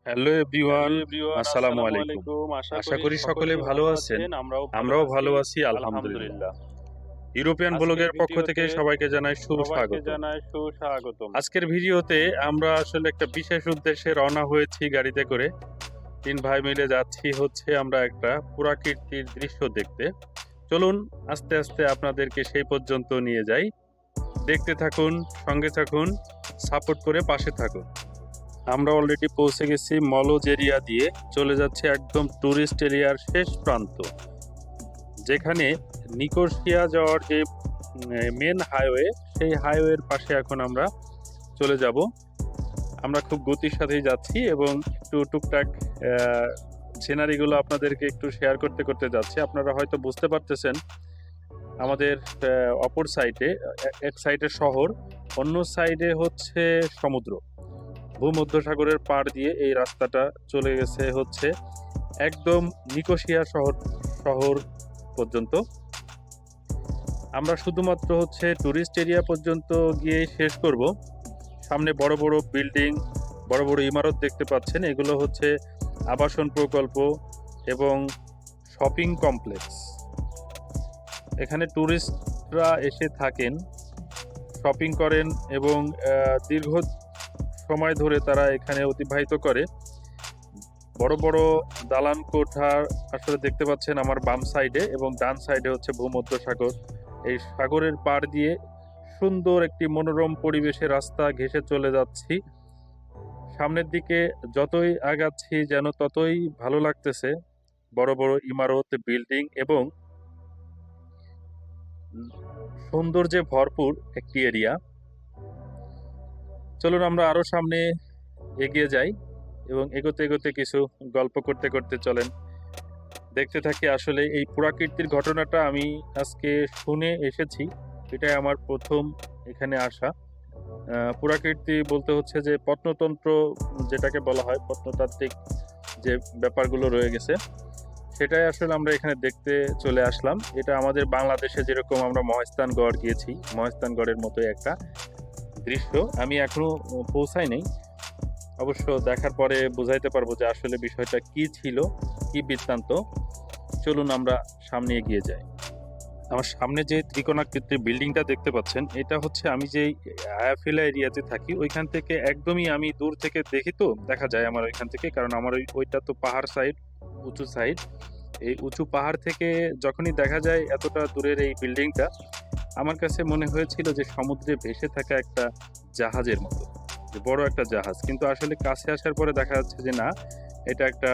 Hello everyone, আসসালামু আসসালামু আলাইকুম। আলাইকুম। আশা আশা করি করি সকলে সকলেই ভালো ভালো আছেন। আছেন। আমরাও আছি ভালো আছি আলহামদুলিল্লাহ। আলহামদুলিল্লাহ। ইউরোপিয়ান আজকের ব্লগের পক্ষ থেকে ভিডিওতে সবাইকে জানাই সবাইকে সুস্বাগতম। জানাই সুস্বাগতম। আজকের ভিডিওতে আমরা আসলে একটা বিশেষ উদ্দেশ্যে রওনা হয়েছি গাড়িতে করে। ৩ ভাই মিলে যাচ্ছি হচ্ছে আমরা একটা পুরাকীর্তির দৃশ্য দেখতে। চলুন আস্তে আস্তে আপনাদেরকে সেই পর্যন্ত নিয়ে যাই। দেখতে থাকুন, সঙ্গে থাকুন, সাপোর্ট করে পাশে থাকুন। আমরা অলরেডি পৌঁছে গেছি মলজ এরিয়া দিয়ে, চলে যাচ্ছে একদম টুরিস্ট এরিয়ার শেষ প্রান্ত, যেখানে নিকোসিয়া যাওয়ার যে মেন হাইওয়ে, সেই হাইওয়ের পাশে এখন আমরা চলে যাব। আমরা খুব গতির সাথেই যাচ্ছি এবং একটু টুকটাক সিনারিগুলো আপনাদেরকে একটু শেয়ার করতে করতে যাচ্ছি। আপনারা হয়তো বুঝতে পারতেছেন আমাদের অপর সাইডে, এক সাইডে শহর, অন্য সাইডে হচ্ছে সমুদ্র। ভূমধ্যসাগরের পাড় দিয়ে এই রাস্তাটা চলে গেছে হচ্ছে একদম নিকোসিয়া শহর পর্যন্ত। আমরা শুধুমাত্র হচ্ছে টুরিস্ট এরিয়া পর্যন্ত গিয়ে শেষ করব। সামনে বড় বড় বিল্ডিং, বড় বড় ইমারত দেখতে পাচ্ছেন, এগুলো হচ্ছে আবাসন প্রকল্প এবং শপিং কমপ্লেক্স। এখানে টুরিস্টরা এসে থাকেন, শপিং করেন এবং দীর্ঘ সময় ধরে তারা এখানে অতিবাহিত করে। বড় বড় দালান কোঠা আসলে দেখতে পাচ্ছেন আমার বাম সাইডে, এবং ডান সাইডে হচ্ছে ভূমধ্যসাগর। এই সাগরের পাড় দিয়ে সুন্দর একটি মনোরম পরিবেশে রাস্তা ঘেঁষে চলে যাচ্ছি। সামনের দিকে যতই আগাচ্ছি যেন ততই ভালো লাগতেছে। বড় বড় ইমারত, বিল্ডিং এবং সৌন্দর্যে ভরপুর একটি এরিয়া। চলুন আমরা আরো সামনে এগিয়ে যাই এবং এগোতে এগোতে কিছু গল্প করতে করতে চলেন দেখতে থাকি। আসলে এই পুরাকীর্তির ঘটনাটা আমি আজকে শুনে এসেছি, এটাই আমার প্রথম এখানে আসা। পুরাকীর্তি বলতে হচ্ছে যে প্রত্নতন্ত্র, যেটাকে বলা হয় প্রত্নতাত্ত্বিক যে ব্যাপারগুলো রয়ে গেছে, সেটাই আসলে আমরা এখানে দেখতে চলে আসলাম। এটা আমাদের বাংলাদেশে যেরকম আমরা মহাস্থানগড় গিয়েছি, মহাস্থানগড়ের মতো একটা দৃশ্য। আমি এখনো পৌঁছাই নাই, অবশ্য দেখার পরে বুঝাইতে পারবো যে আসলে বিষয়টা কি ছিল, কি বৃত্তান্ত। চলুন আমরা সামনে এগিয়ে যাই। আমার সামনে যে ত্রিকোণাকৃতির বিল্ডিংটা দেখতে পাচ্ছেন, এটা হচ্ছে আমি যে আয়াফিলা এরিয়াতে থাকি ওইখান থেকে একদমই আমি দূর থেকে দেখি, তো দেখা যায় আমার ওইখান থেকে, কারণ আমার ওইটা তো পাহাড় সাইড, উঁচু সাইড। এই উঁচু পাহাড় থেকে যখনই দেখা যায় এতটা দূরের এই বিল্ডিংটা, আমার কাছে মনে হয়েছিল যে সমুদ্রে ভেসে থাকা একটা জাহাজের মতো, যে বড় একটা জাহাজ। কিন্তু আসলে কাছে আসার পরে দেখা যাচ্ছে যে না, এটা একটা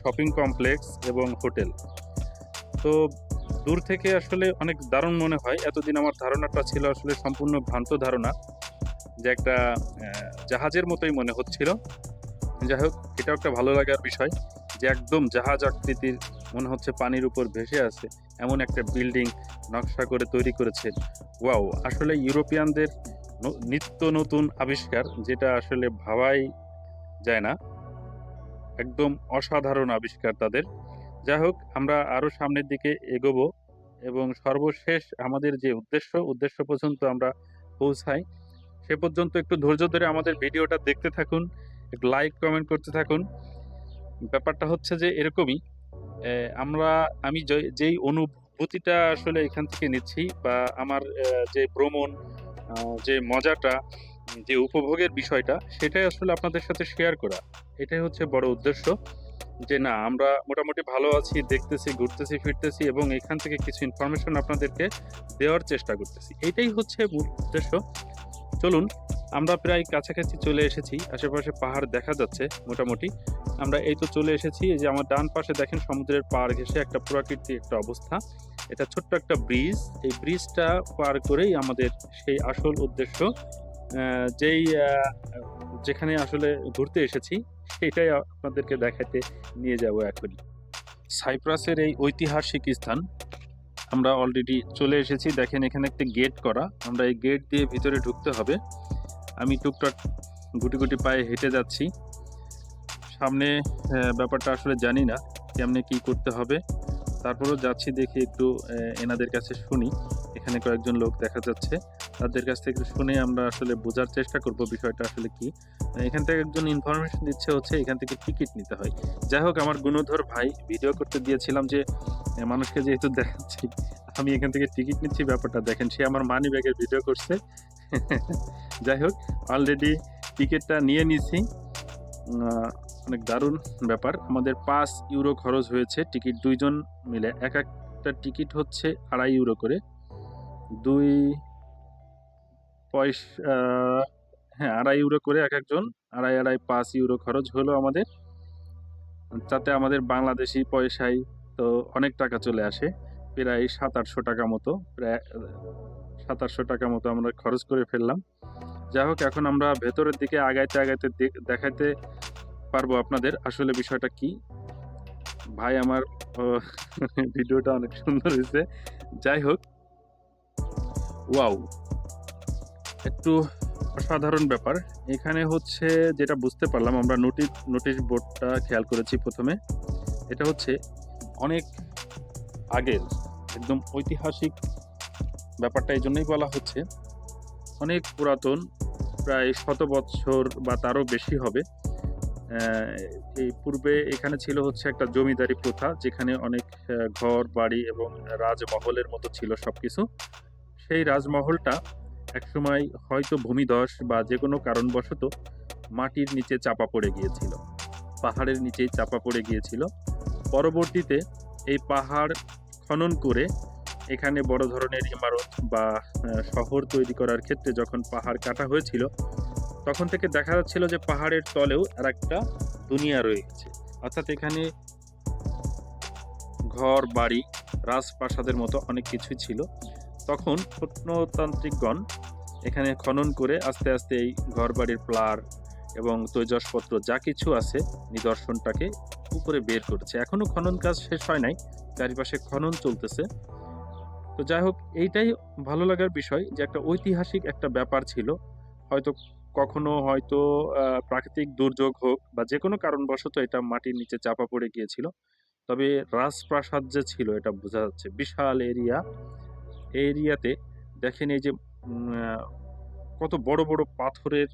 শপিং কমপ্লেক্স এবং হোটেল। তো দূর থেকে আসলে অনেক দারুণ মনে হয়। এতদিন আমার ধারণাটা ছিল আসলে সম্পূর্ণ ভ্রান্ত ধারণা, যে একটা জাহাজের মতোই মনে হচ্ছিল। যাই হোক, এটাও একটা ভালো লাগার বিষয় যে একদম জাহাজ আকৃতির মনে হচ্ছে পানির উপর ভেসে আছে এমন একটা বিল্ডিং নকশা করে তৈরি করেছে। ওয়াও, আসলে ইউরোপিয়ানদের নিত্য নতুন আবিষ্কার, যেটা আসলে ভাবাই যায় না, একদম অসাধারণ আবিষ্কার তাদের। যাই হোক, আমরা আরো সামনের দিকে এগোবো এবং সর্বশেষ আমাদের যে উদ্দেশ্য পর্যন্ত আমরা পৌঁছাই, সে পর্যন্ত একটু ধৈর্য ধরে আমাদের ভিডিওটা দেখতে থাকুন, একটু লাইক কমেন্ট করতে থাকুন। ব্যাপারটা হচ্ছে যে এরকমই, আমি যেই অনুভূতিটা আসলে এখান থেকে নিচ্ছি, বা আমার যে ভ্রমণ, যে মজাটা, যে উপভোগের বিষয়টা, সেটাই আসলে আপনাদের সাথে শেয়ার করা। এটাই হচ্ছে বড় উদ্দেশ্য, যে না, আমরা মোটামুটি ভালো আছি, দেখতেছি, ঘুরতেছি, ফিরতেছি এবং এখান থেকে কিছু ইনফরমেশন আপনাদেরকে দেওয়ার চেষ্টা করতেছি। এটাই হচ্ছে মূল উদ্দেশ্য। চলুন, আমরা প্রায় কাছাকাছি চলে এসেছি, আশেপাশে পাহাড় দেখা যাচ্ছে মোটামুটি। আমরা এই তো চলে এসেছি। এই যে আমার ডান পাশে দেখেন সমুদ্রের পাড় ঘেঁষে একটা প্রাকৃতিক একটা অবস্থা, এটা ছোট্ট একটা ব্রিজ। এই ব্রিজটা পার করেই আমাদের সেই আসল উদ্দেশ্য, যেই যেখানে আসলে ঘুরতে এসেছি, সেটাই আপনাদেরকে দেখাতে নিয়ে যাব এখনই। সাইপ্রাসের এই ঐতিহাসিক স্থান আমরা অলরেডি চলে এসেছি। দেখেন এখানে একটা গেট করা, আমরা এই গেট দিয়ে ভিতরে ঢুকতে হবে। আমি টুকটাক গুটি গুটি পায়ে হেঁটে যাচ্ছি সামনে। ব্যাপারটা আসলে জানি না কেমনে কি করতে হবে, তারপরেও যাচ্ছি, দেখি একটু এনাদের কাছে শুনি। এখানে কয়েকজন লোক দেখা যাচ্ছে, তাদের কাছ থেকে শুনে আমরা আসলে বোঝার চেষ্টা করব বিষয়টা আসলে কি। এখান থেকে একজন ইনফরমেশন দিচ্ছে হচ্ছে এখান থেকে টিকিট নিতে হয়। যাই হোক, আমার গুণধর ভাই ভিডিও করতে দিয়েছিলাম যে মানুষকে যেহেতু দেখাচ্ছি আমি এখান থেকে টিকিট নিচ্ছি, ব্যাপারটা দেখেন, সে আমার মানি ব্যাগের ভিডিও করছে। যাই হোক, অলরেডি টিকিটটা নিয়ে নিছি। অনেক দারুণ ব্যাপার। আমাদের 5 ইউরো খরচ হয়েছে টিকিট, 2 জন মিলে। একটা টিকিট হচ্ছে 2.5 ইউরো করে। 2 পয়সা, হ্যাঁ 2.5 ইউরো করে এক একজন, 2.5 5 ইউরো খরচ হলো আমাদের। তাতে আমাদের বাংলাদেশি পয়সায় তো অনেক টাকা চলে আসে, প্রায় 700-800 টাকা মতো, প্রায় 700-800 টাকা মতো আমরা খরচ করে ফেললাম। যাই হোক, এখন আমরা ভেতরের দিকে আগাইতে আগাইতে দেখাইতে পারবো আপনাদের আসলে বিষয়টা কি। ভাই আমার ভিডিওটা অনেক সুন্দর হয়েছে। যাই হোক, ওয়াও, একটু অসাধারণ ব্যাপার। এখানে হচ্ছে যেটা বুঝতে পারলাম, আমরা নোটিশ বোর্ডটা খেয়াল করেছি প্রথমে। এটা হচ্ছে অনেক আগের, একদম ঐতিহাসিক ব্যাপারটা এই জন্যই বলা হচ্ছে, অনেক পুরাতন, প্রায় 100 বছর বা তারও বেশি হবে। এই পূর্বে এখানে ছিল হচ্ছে একটা জমিদারি প্রথা, যেখানে অনেক ঘর বাড়ি এবং রাজমহলের মতো ছিল সবকিছু। সেই রাজমহলটা একসময় হয়তো ভূমিধস বা যে কোনো কারণবশত মাটির নিচে চাপা পড়ে গিয়েছিল, পাহাড়ের নিচেই চাপা পড়ে গিয়েছিল। পরবর্তীতে এই পাহাড় খনন করে এখানে বড় ধরনের ইমারত বা শহর তৈরি করার ক্ষেত্রে যখন পাহাড় কাটা হয়েছিল, তখন থেকে দেখা যাচ্ছিল যে পাহাড়ের তলেও আর একটা দুনিয়া রয়ে গেছে। অর্থাৎ এখানে ঘর বাড়ি রাজপ্রাসাদের মতো অনেক কিছুই ছিল। তখন প্রত্নতান্ত্রিকগণ এখানে খনন করে আস্তে আস্তে এই ঘর বাড়ির প্লার এবং তৈজসপত্র যা কিছু আছে নিদর্শনটাকে উপরে বের করেছে। এখনো খনন কাজ শেষ হয় নাই, চারিপাশে খনন চলতেছে। তো যাই হোক, এইটাই ভালো লাগার বিষয় যে একটা ঐতিহাসিক একটা ব্যাপার ছিল। হয়তো কখনো হয়তো প্রাকৃতিক দুর্যোগ হোক বা যে কোনো কারণবশত এটা মাটির নিচে চাপা পড়ে গিয়েছিল। তবে রাজপ্রাসাদ যে ছিল এটা বোঝা যাচ্ছে, বিশাল এরিয়া। এই এরিয়াতে দেখেন এই যে কত বড় বড় পাথরের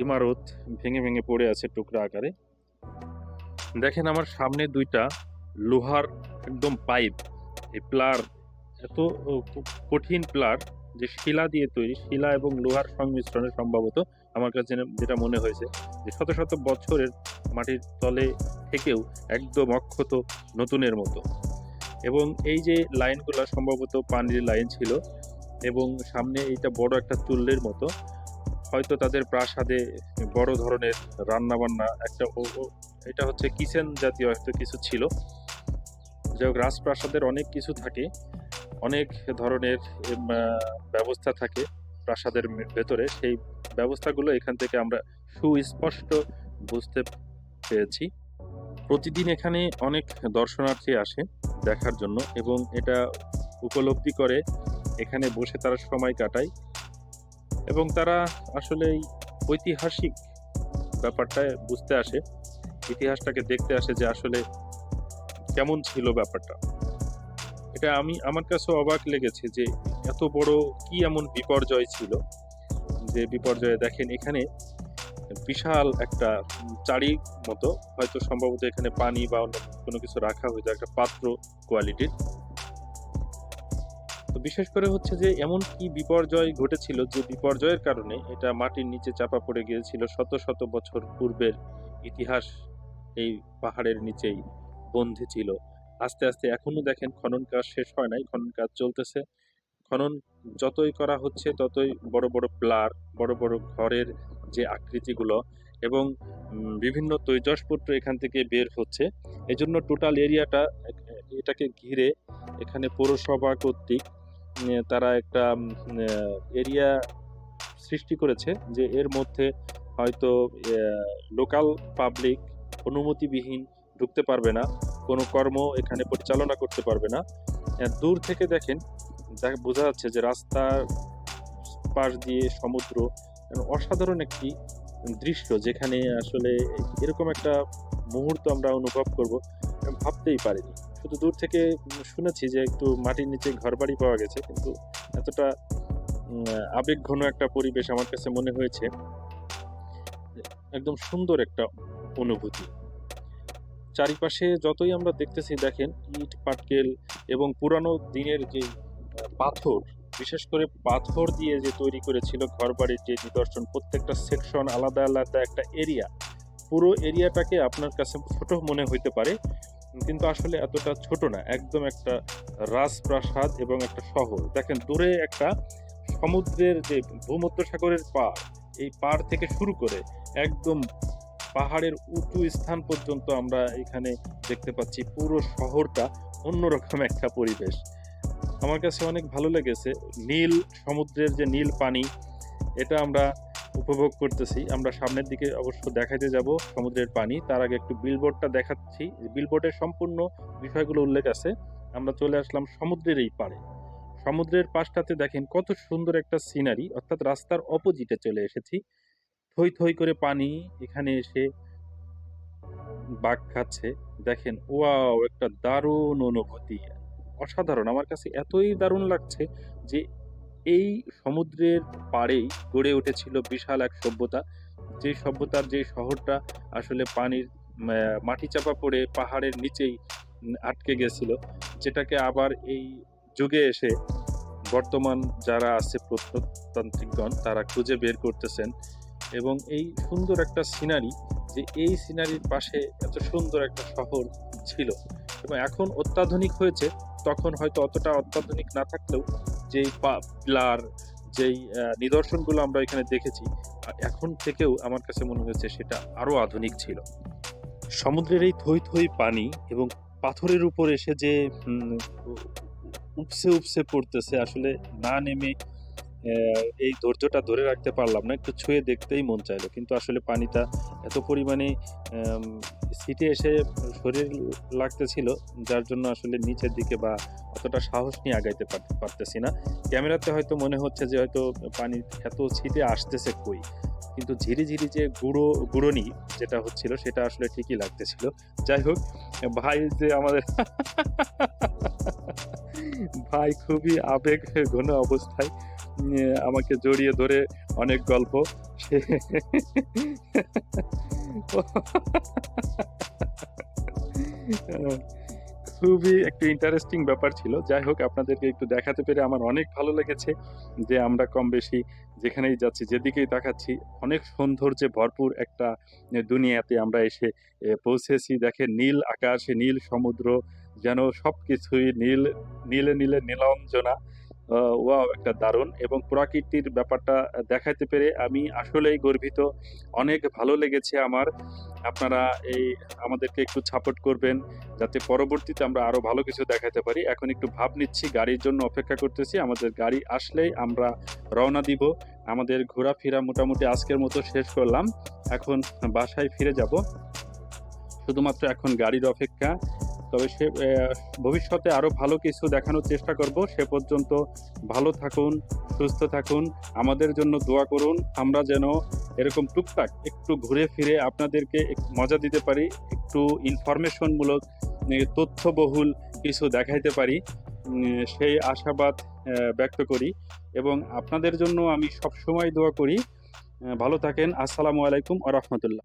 ইমারত ভেঙে ভেঙে পড়ে আছে টুকরা আকারে। দেখেন আমার সামনে 2টা লোহার একদম পাইপ, এই প্লার, এত কঠিন প্লার যে শিলা দিয়ে তৈরি, শিলা এবং লোহার সংমিশ্রণে সম্ভবত, আমার কাছে যেটা মনে হয়েছে যে শত শত বছরের মাটির তলে থেকেও একদম অক্ষত নতুনের মতো। এবং এই যে লাইনগুলো সম্ভবত পানির লাইন ছিল, এবং সামনে এইটা বড় একটা চুল্লির মতো, হয়তো তাদের প্রাসাদে বড় ধরনের রান্না বান্না একটা এটা হচ্ছে কিচেন জাতীয় একটা কিছু ছিল। যাই হোক, রাজপ্রাসাদের অনেক কিছু থাকে, অনেক ধরনের ব্যবস্থা থাকে প্রাসাদের ভেতরে। সেই ব্যবস্থাগুলো এখান থেকে আমরা সুস্পষ্ট বুঝতে পেরেছি। প্রতিদিন এখানে অনেক দর্শনার্থী আসে দেখার জন্য, এবং এটা উপলব্ধি করে এখানে বসে তারা সময় কাটায়, এবং তারা আসলে ঐতিহাসিক ব্যাপারটা বুঝতে আসে, ইতিহাসটাকে দেখতে আসে যে আসলে কেমন ছিল ব্যাপারটা। এটা আমার কাছে অবাক লেগেছে যে এত বড় কি এমন বিপর্যয় ছিল, যে বিপর্যয়ে দেখেন এখানে বিশাল একটা চারি মতো, হয়তো সম্ভবত এখানে পানি বা অন্য কোনো কিছু রাখা হয়েছে, একটা পাত্র কোয়ালিটির। তো বিশেষ করে হচ্ছে যে এমন কি বিপর্যয় ঘটেছিল যে বিপর্যয়ের কারণে এটা মাটির নিচে চাপা পড়ে গিয়েছিল। শত শত বছর পূর্বের ইতিহাস এই পাহাড়ের নিচেই বন্দী ছিল। আস্তে আস্তে এখনো দেখেন খনন কাজ শেষ হয় নাই, খনন কাজ চলতেছে। খনন যতই করা হচ্ছে ততই বড় বড় প্লার, বড় বড় ঘরের যে আকৃতিগুলো এবং বিভিন্ন তৈজসপত্র এখান থেকে বের হচ্ছে। এজন্য টোটাল এরিয়াটা, এটাকে ঘিরে এখানে পৌরসভা কর্তৃক তারা একটা এরিয়া সৃষ্টি করেছে, যে এর মধ্যে হয়তো লোকাল পাবলিক অনুমতিবিহীন ঢুকতে পারবে না, কোনো কর্ম এখানে পরিচালনা করতে পারবে না। দূর থেকে দেখেন বোঝা যাচ্ছে যে রাস্তার পাশ দিয়ে সমুদ্র, অসাধারণ একটি দৃশ্য, যেখানে আসলে এরকম একটা মুহূর্ত আমরা অনুভব করব ভাবতেই পারিনি। শুধু দূর থেকে শুনেছি যে একটু মাটির নিচে ঘরবাড়ি পাওয়া গেছে, কিন্তু এতটা আবেগঘন একটা পরিবেশ আমার কাছে মনে হয়েছে। একদম সুন্দর একটা অনুভূতি। চারিপাশে যতই আমরা দেখতেছি দেখেন ইট পাটকেল এবং পুরানো দিনের যে পাথর, বিশেষ করে পাথর দিয়ে যে তৈরি করেছিল ঘরবাড়ির যে নিদর্শন, প্রত্যেকটা সেকশন আলাদা আলাদা একটা এরিয়া। পুরো এরিয়াটাকে আপনার কাছে ছোট মনে হইতে পারে, কিন্তু আসলে এতটা ছোট না। একদম একটা রাজপ্রাসাদ এবং একটা শহর। দেখেন দূরে একটা সমুদ্রের যে ভূমধ্যসাগরের পাড়, এই পাড় থেকে শুরু করে একদম পাহাড়ের উঁচু স্থান পর্যন্ত আমরা এখানে দেখতে পাচ্ছি। পুরো শহরটা অন্যরকম একটা পরিবেশ। আমার কাছে অনেক ভালো লেগেছে। নীল সমুদ্রের যে নীল পানি, এটা আমরা উপভোগ করতেছি। আমরা সামনের দিকে অবশ্য দেখাইতে যাব সমুদ্রের পানি। তার আগে একটু বিলবোর্ডটা দেখাচ্ছি। বিলবোর্ডের সম্পূর্ণ বিষয়গুলো উল্লেখ আছে। আমরা চলে আসলাম সমুদ্রের এই পাড়ে। সমুদ্রের পাশটাতে দেখেন কত সুন্দর একটা সিনারি, অর্থাৎ রাস্তার অপোজিটে চলে এসেছি। থই থই করে পানি এখানে এসে বাঁক খাচ্ছে। দেখেন, ওয়াও! একটা দারুণ অনুভূতি। অসাধারণ! আমার কাছে এতই দারুণ লাগছে যে এই সমুদ্রের পাড়েই গড়ে উঠেছিল বিশাল এক সভ্যতা। যে সভ্যতার যে শহরটা আসলে পানির মাটি চাপা পড়ে পাহাড়ের নিচেই আটকে গেছিল। যেটাকে আবার এই যুগে এসে বর্তমান যারা আছে প্রত্নতান্ত্রিকগণ তারা খুঁজে বের করতেছেন। এবং এই সুন্দর একটা সিনারি, যে এই সিনারির পাশে এত সুন্দর একটা শহর ছিল এবং এখন অত্যাধুনিক হয়েছে। তখন হয়তো অতটা অত্যাধুনিক না থাকলেও যেই পিলার, যেই নিদর্শনগুলো আমরা এখানে দেখেছি, এখন থেকেও আমার কাছে মনে হয়েছে সেটা আরো আধুনিক ছিল। সমুদ্রের এই থই থই পানি এবং পাথরের উপর এসে যে উপসে উপসে পড়তেছে, আসলে না নেমে এই ধৈর্যটা ধরে রাখতে পারলাম না। একটু ছুঁয়ে দেখতেই মন চাইলো। কিন্তু আসলে পানিটা এত পরিমাণে আম ছিটে এসে শরীর লাগতেছিল, যার জন্য আসলে নিচের দিকে বা অতটা সাহস নিয়ে আগাইতে পারতেছি না। ক্যামেরাতে হয়তো মনে হচ্ছে যে হয়তো পানি এত ছিটে আসতেছে কই। কিন্তু ঝিরিঝিরি যে গুঁড়োনি যেটা হচ্ছিল সেটা আসলে ঠিকই লাগতেছিল। যাই হোক, ভাই যে আমাদের ভাই খুবই আবেগঘন অবস্থায় আমাকে জড়িয়ে ধরে অনেক গল্প সে খুবই একটু ইন্টারেস্টিং ব্যাপার ছিল। যাই হোক, আপনাদেরকে একটু দেখাতে পেরে আমার অনেক ভালো লেগেছে যে আমরা কম বেশি যেখানেই যাচ্ছি, যেদিকেই তাকাচ্ছি অনেক সৌন্দর্যে ভরপুর একটা দুনিয়াতে আমরা এসে পৌঁছেছি। দেখেন নীল আকাশ, নীল সমুদ্র, যেন সবকিছুই নীল, নীলে নীলে নীলাঞ্জনা। ওয়াও! একটা দারুণ এবং প্রকৃতির ব্যাপারটা দেখাইতে পেরে আমি আসলেই গর্বিত। অনেক ভালো লেগেছে আমার। আপনারা এই আমাদেরকে একটু সাপোর্ট করবেন, যাতে পরবর্তীতে আমরা আরো ভালো কিছু দেখাতে পারি। এখন একটু ভাব নিচ্ছি, গাড়ির জন্য অপেক্ষা করতেছি। আমাদের গাড়ি আসলেই আমরা রওনা দিব। আমাদের ঘোরাফেরা মোটামুটি আজকের মতো শেষ করলাম। এখন বাসায় ফিরে যাব। শুধুমাত্র এখন গাড়ির অপেক্ষা। তবে ভবিষ্যতে আরো ভালো কিছু দেখানোর চেষ্টা করব। সে পর্যন্ত ভালো থাকুন, সুস্থ থাকুন। আমাদের জন্য দোয়া করুন। আমরা যেন এরকম টুকটাক একটু ঘুরে ফিরে আপনাদেরকে মজা দিতে পারি। একটু ইনফরমেশনমূলক তথ্যবহুল কিছু দেখাইতে পারি। সেই আশাবাদ ব্যক্ত করি এবং আপনাদের জন্য আমি সবসময় দোয়া করি। ভালো থাকেন। আসসালামু আলাইকুম ওয়া রাহমাতুল্লাহ।